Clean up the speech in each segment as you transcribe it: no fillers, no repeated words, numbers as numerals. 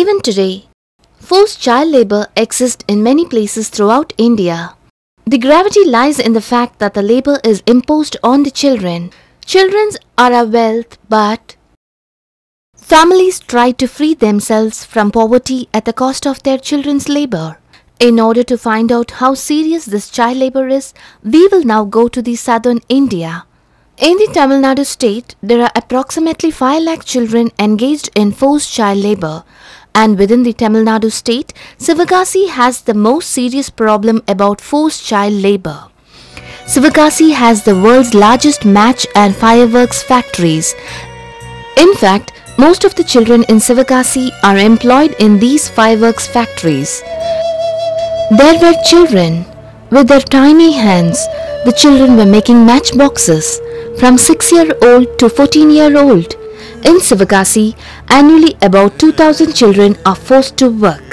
Even today, forced child labor exists in many places throughout India. The gravity lies in the fact that the labor is imposed on the children. Children are a wealth, but families try to free themselves from poverty at the cost of their children's labor. In order to find out how serious this child labor is, we will now go to the southern India. In the Tamil Nadu state, there are approximately 5 lakh children engaged in forced child labor. And within the Tamil Nadu state, Sivagasi has the most serious problem about forced child labor. Sivagasi has the world's largest match and fireworks factories. In fact, most of the children in Sivagasi are employed in these fireworks factories. There were children. With their tiny hands, the children were making matchboxes from 6-year-old to 14-year-old. In Sivagasi, annually about 2,000 children are forced to work.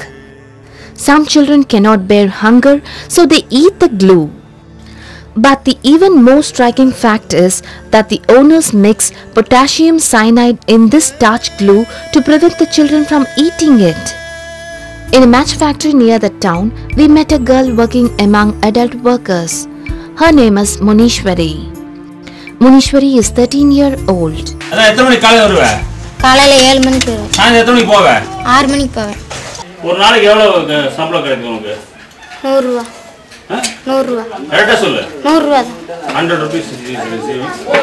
Some children cannot bear hunger, so they eat the glue. But the even more striking fact is that the owners mix potassium cyanide in this starch glue to prevent the children from eating it. In a match factory near the town, we met a girl working among adult workers. Her name is Munishwari. Munishwari is 13-year-old. காலையில 7 மணிக்கு வருவேன். நான் எத்தனை மணிக்கு போவே? 6 மணிக்கு போவேன். ஒரு நாளைக்கு எவ்வளவு சம்பளம் கிடைக்கும் உங்களுக்கு? 100 ரூபாய். 100 ரூபாய். கரெக்ட்டா சொல்லு. 100 ரூபாய் தான். 100 rupees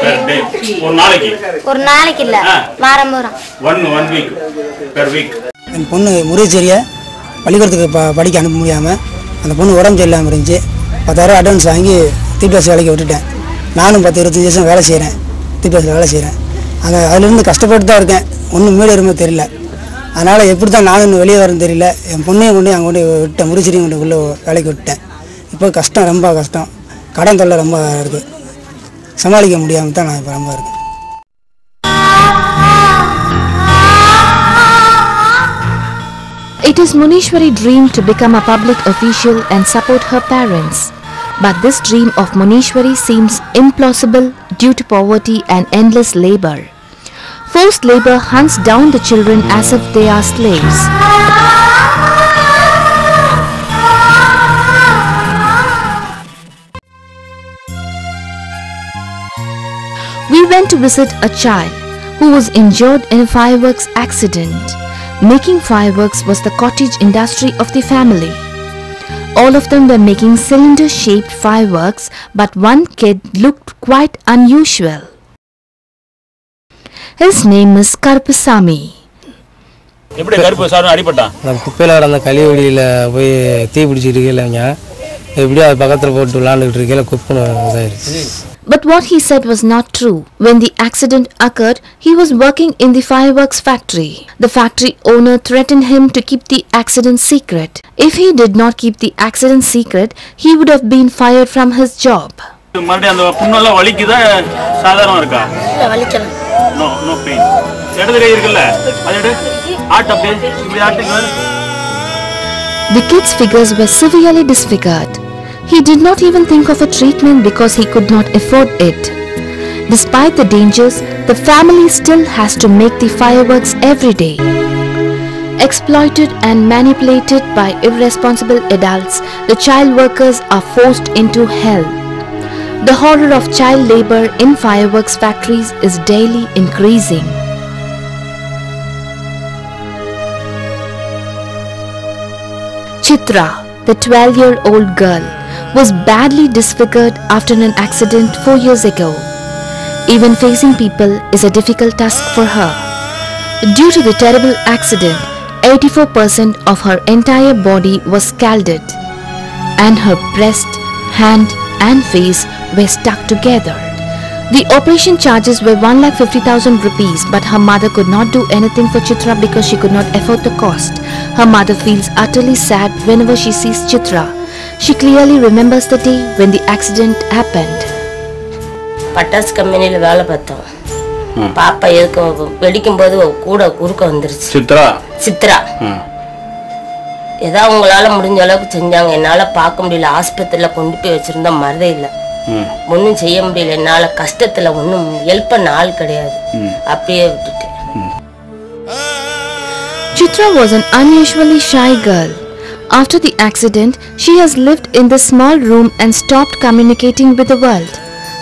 per day. ஒரு நாளைக்கு. ஒரு நாளைக்கு இல்ல. வாரம் வாரம். one week per week. என் பொண்ணு முருகேசரியை பள்ளிக்கூடத்துக்கு படிக்க அனுப்ப முடியாமல் அந்த பொண்ணு உடம்பு சரியில்லாமல் இருந்துச்சு. 10,000 அட்வான்ஸ் வாங்கி தீபாவளி வேலைக்கு விட்டுட்டேன். நானும் 10-25 வருஷம் வேலை செய்கிறேன். தீபாவளி வேலை செய்கிறேன். அதிலிருந்து கஷ்டப்பட்டு தான் இருக்கேன். ஒன்றும் மேலே இருமே தெரியல. அதனால் எப்படி தான் நானும் வெளியே வரேன்னு தெரியல. என் பொண்ணையும் கொண்டு அங்கே கொண்டு விட்டேன். முருகேசரியும் கொண்டு உள்ளே வேலைக்கு விட்டேன். இப்போ கஷ்டம், ரொம்ப கஷ்டம். கடன் தொல்லை ரொம்ப இருக்குது. சமாளிக்க முடியாமல் தான் நான் இப்போ ரொம்ப இருக்கேன். It is Munishwari's dream to become a public official and support her parents. But this dream of Munishwari seems implausible due to poverty and endless labor. Forced labor hunts down the children as if they are slaves. We went to visit a child who was injured in a fireworks accident. Making fireworks was the cottage industry of the family. All of them were making cylinder-shaped fireworks, but one kid looked quite unusual. His name is Karpasamy. எப்படி கருப்பசாமி அடிபட்டான்? நான் குப்பையில கடந்த கழிவடியில போய் தீ பிடிச்சிட்டு இருக்கேங்க. எப்படியோ அது பக்கத்துல போட்டு விளையாண்டுட்டு இருக்கேல குப்புன்னு இதாயிருச்சு. But what he said was not true. When the accident occurred, he was working in the fireworks factory. The factory owner threatened him to keep the accident secret. If he did not keep the accident secret, he would have been fired from his job. மறுபடியும் அந்த புண்ணெல்லாம் வலிக்குதா சாதாரணமா இருக்கா? இல்ல வலிக்கல. No pain. இடது கை இருக்குல்ல? அது எடு. ஆட்ட அப்படியே இப்படி ஆட்டுங்க. The kid's figures were severely disfigured. He did not even think of a treatment because he could not afford it. Despite the dangers, the family still has to make the fireworks every day. Exploited and manipulated by irresponsible adults, the child workers are forced into hell. The horror of child labor in fireworks factories is daily increasing. Chitra, the 12-year-old girl, was badly disfigured after an accident 4 years ago. Even facing people is a difficult task for her. Due to the terrible accident, 84% of her entire body was scalded, and her breast, hand and face were stuck together. The operation charges were 1,50,000 rupees, but her mother could not do anything for Chitra because she could not afford the cost. Her mother feels utterly sad whenever she sees Chitra. She clearly remembers the day when the accident happened. பட்டாசு கம்பெனில வேலை பார்த்தோம். பாப்பா எதுக்கு வெடிக்கும்போது கூட குறுக்க வந்துருச்சு. சித்ரா ஏதோ அவங்களால முடிஞ்ச அளவுக்கு செஞ்சாங்க. என்னால பார்க்க முடியல. ஆஸ்பத்திரியில கொண்டு போய் வச்சிருந்தா மறதே இல்லை. ஒன்றும் செய்ய முடியல. என்னால கஷ்டத்துல ஒன்றும் ஹெல்ப் பண்ண ஆள் கிடையாது. அப்படியே விட்டுட்டேன். Chitra was an unusually shy girl. After the accident, she has lived in this small room and stopped communicating with the world.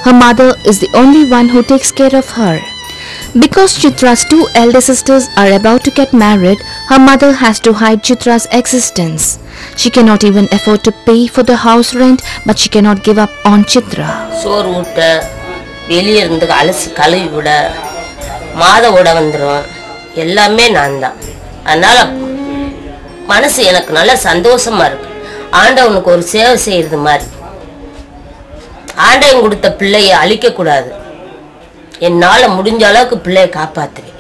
Her mother is the only one who takes care of her. Because Chitra's two elder sisters are about to get married, her mother has to hide Chitra's existence. She cannot even afford to pay for the house rent, but she cannot give up on Chitra. சோறு ஊட்ட வெளியே இருந்து அலசி கழுவி விட மாத விட வந்துடும் எல்லாமே நான் தான். அதனால மனசு எனக்கு நல்ல சந்தோஷமா இருக்கு. ஆண்டவனுக்கு ஒரு சேவை செய்யறது மாதிரி. ஆண்டவன் கொடுத்த பிள்ளையை அழிக்க கூடாது. என்னால முடிஞ்ச அளவுக்கு பிள்ளையை காப்பாத்துவேன்.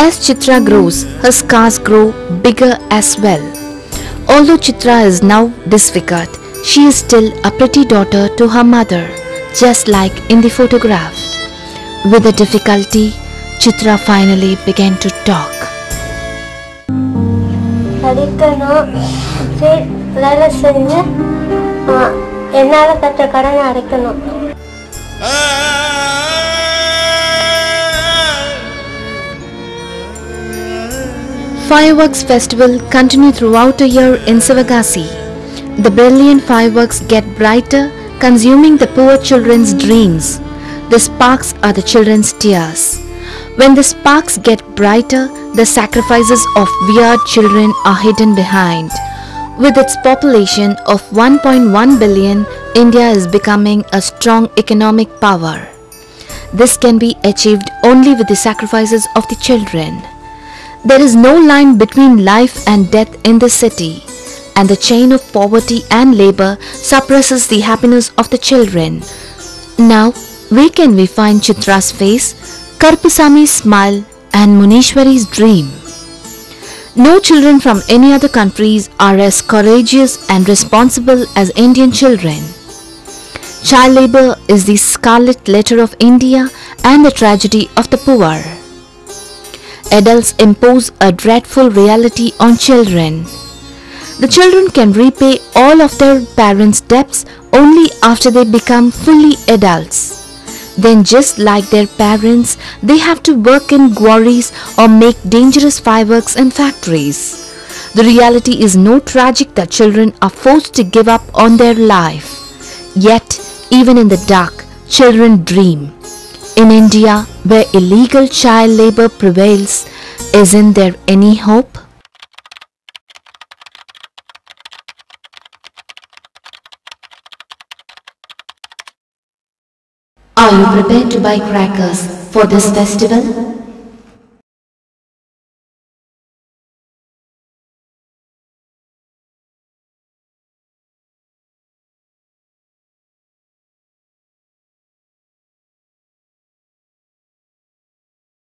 As Chitra grows, her scars grow bigger as well. Although Chitra is now disfigured, she is still a pretty daughter to her mother, just like in the photograph. With a difficulty, Chitra finally began to talk. படிக்கணும் வேலை செஞ்சு என்னால் கற்ற கடனை அடைக்கணும். Fireworks festival continue throughout a year in Sivagasi. The brilliant fireworks get brighter, consuming the poor children's dreams. The sparks are the children's tears. When the sparks get brighter, the sacrifices of weird children are hidden behind. With its population of 1.1 billion, India is becoming a strong economic power. This can be achieved only with the sacrifices of the children. There is no line between life and death in the city, and the chain of poverty and labor suppresses the happiness of the children. Now, where can we find Chitra's face, Karpusami's smile, and Munishwari's dream? No children from any other countries are as courageous and responsible as Indian children. Child labor is the scarlet letter of India and the tragedy of the poor. Adults impose a dreadful reality on children. The children can repay all of their parents' debts only after they become fully adults. Then, just like their parents, they have to work in quarries or make dangerous fireworks in factories. The reality is no tragic that children are forced to give up on their life. Yet, even in the dark, children dream. In India, where illegal child labor prevails, isn't there any hope? Are you prepared to buy crackers for this festival?